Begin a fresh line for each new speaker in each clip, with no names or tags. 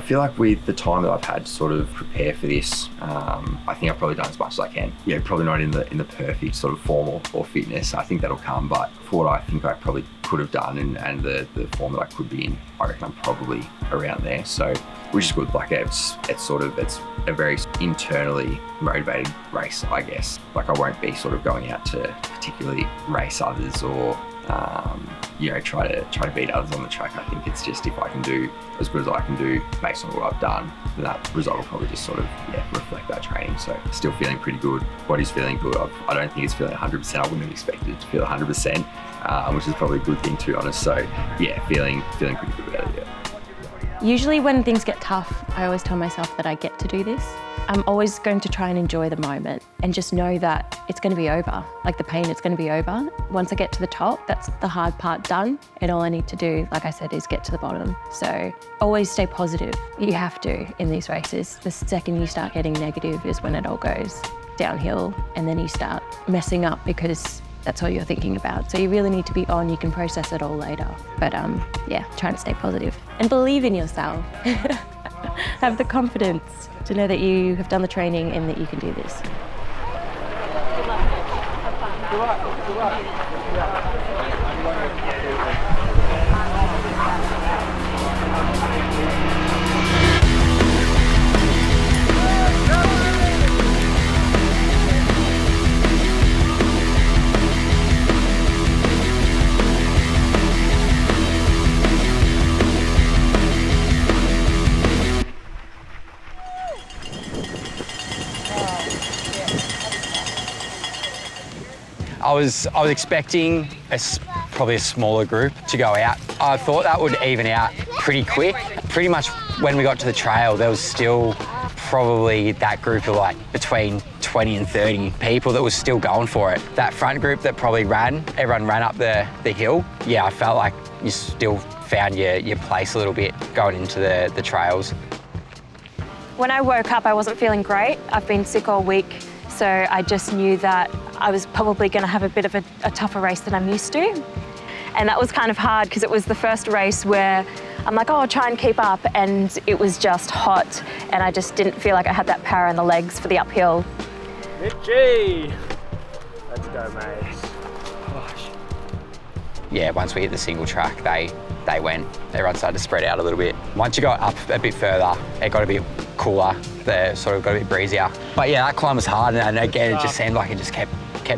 feel like with the time that I've had to sort of prepare for this, I think I've probably done as much as I can. Yeah, probably not in the perfect sort of form or fitness. I think that'll come, but for what I think I probably could have done and the form that I could be in, I reckon I'm probably around there. So, which is good. Like it's a very internally motivated race, I guess. Like I won't be sort of going out to particularly race others or try to beat others on the track. I think it's just if I can do as good as I can do based on what I've done, then that result will probably just sort of reflect that training. So still feeling pretty good. Body's feeling good. I don't think it's feeling 100%. I wouldn't have expected it to feel 100%, which is probably a good thing to be honest. So yeah, feeling pretty good about it. Yeah.
Usually when things get tough, I always tell myself that I get to do this. I'm always going to try and enjoy the moment and just know that it's going to be over. Like the pain, it's going to be over. Once I get to the top, that's the hard part done. And all I need to do, like I said, is get to the bottom. So always stay positive. You have to in these races. The second you start getting negative is when it all goes downhill and then you start messing up because that's all you're thinking about. So you really need to be on. You can process it all later. But try and stay positive and believe in yourself. Have the confidence to know that you have done the training and that you can do this. Good luck. Have fun. Good luck. Good luck.
I was expecting probably a smaller group to go out. I thought that would even out pretty quick. Pretty much when we got to the trail, there was still probably that group of like between 20 and 30 people that was still going for it. That front group that probably everyone ran up the hill. Yeah, I felt like you still found your place a little bit going into the trails.
When I woke up, I wasn't feeling great. I've been sick all week, so I just knew that I was probably going to have a bit of a tougher race than I'm used to. And that was kind of hard because it was the first race where I'm like, oh, I'll try and keep up. And it was just hot. And I just didn't feel like I had that power in the legs for the uphill.
Mitchy! Let's go, mate. Gosh.
Yeah, once we hit the single track, they went. Everyone started to spread out a little bit. Once you got up a bit further, it got a bit cooler. The sort of got a bit breezier. But yeah, that climb was hard. And again, it just seemed like it just kept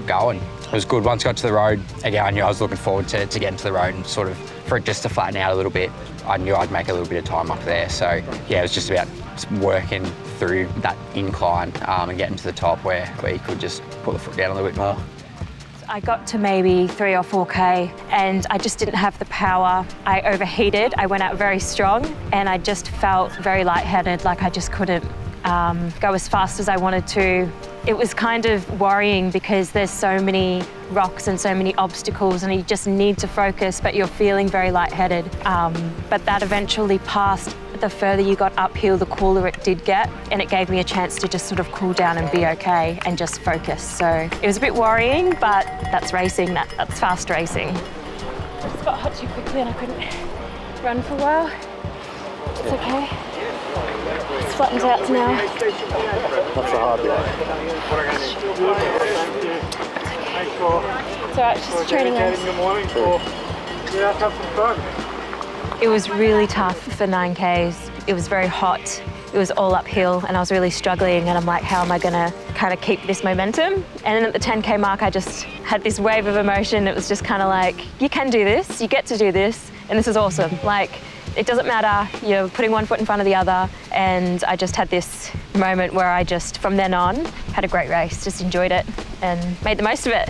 going. It was good. Once I got to the road, again, I knew I was looking forward to getting to the road and sort of for it just to flatten out a little bit. I knew I'd make a little bit of time up there. So yeah, it was just about working through that incline and getting to the top where you could just put the foot down a little bit more.
I got to maybe 3 or 4K and I just didn't have the power. I overheated, I went out very strong and I just felt very lightheaded, like I just couldn't go as fast as I wanted to. It was kind of worrying because there's so many rocks and so many obstacles and you just need to focus, but you're feeling very lightheaded. But that eventually passed. The further you got uphill, the cooler it did get, and it gave me a chance to just sort of cool down and be okay and just focus. So it was a bit worrying, but that's racing, that's fast racing. I just got hot too quickly and I couldn't run for a while. It's okay. It's flattened out now.
That's the hard bit.
It's alright, it's just a training race.
Yeah, have some fun.
It was really tough for 9Ks. It was very hot. It was all uphill and I was really struggling and I'm like, how am I gonna kind of keep this momentum? And then at the 10K mark, I just had this wave of emotion. It was just kind of like, you can do this, you get to do this, and this is awesome. Like, it doesn't matter, you're putting one foot in front of the other, and I just had this moment where I just, from then on, had a great race, just enjoyed it and made the most of it.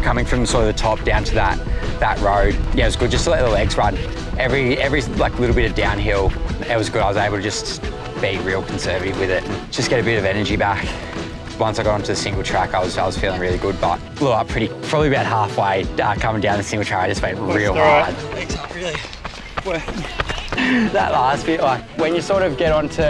Coming from sort of the top down to that road, yeah, it was good just to let the legs run. Every like little bit of downhill, it was good. I was able to just be real conservative with it and just get a bit of energy back. Once I got onto the single track, I was feeling really good, but blew up probably about halfway coming down the single track. I just went real hard.
Legs up, really.
That last bit, like when you sort of get onto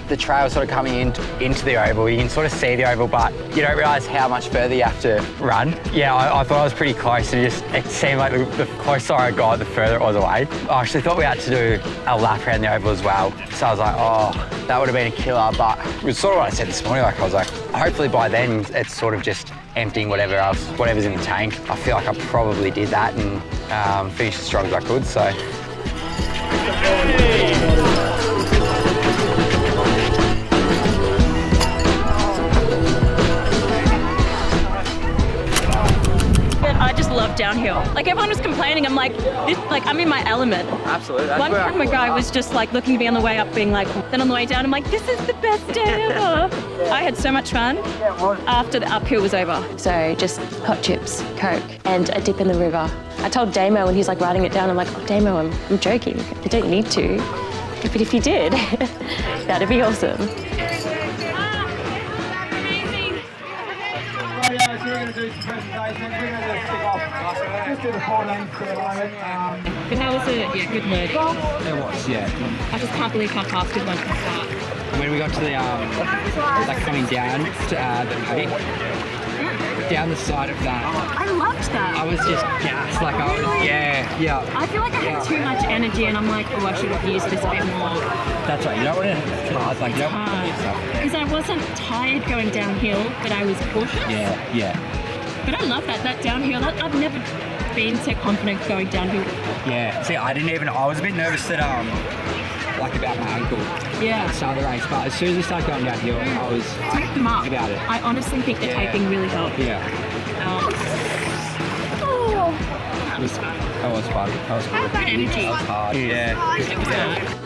the trail sort of coming into the oval, you can sort of see the oval, but you don't realise how much further you have to run. Yeah, I thought I was pretty close, and it seemed like the closer I got, the further it was away. I actually thought we had to do a lap around the oval as well. So I was like, oh, that would have been a killer, but it was sort of what I said this morning. Like I was like, hopefully by then it's sort of just emptying whatever's in the tank. I feel like I probably did that and finished as strong as I could, so.
I just love downhill. Like everyone was complaining, I'm like, I'm in my element.
Absolutely.
One camera guy was just like looking at me on the way up being like, then on the way down, I'm like, this is the best day ever. I had so much fun after the uphill was over. So just hot chips, Coke, and a dip in the river. I told Damo when he's like writing it down, I'm like, oh, Damo, I'm joking. You don't need to. But if you did, that'd be awesome.
So we're going to do some presentations. We're going to stick off. Just do the 4 lanes for the moment.
But how was it? Yeah, good word.
It was, yeah.
I just can't believe how fast it went from start.
When we got to the, like coming down to the paddock, down the side of that,
I loved that.
I was just gassed, like I was, yeah.
I feel like I had too much energy and I'm like, oh, I should have used this a bit more.
That's right, you don't want to charge, like you don't want to push yourself.
Because I wasn't tired going downhill, but I was cautious.
Yeah.
But I love that downhill. I've never been so confident going downhill.
Yeah, see, I was a bit nervous that, like about my ankle.
Yeah.
At the start of the race, but as soon as we started going downhill, I was
Take them up.
about it.
I honestly think the taping really helped.
Yeah.
That was fun.
That was fun. That was cool.
Good energy.
That was hard. Yeah.
It was hard.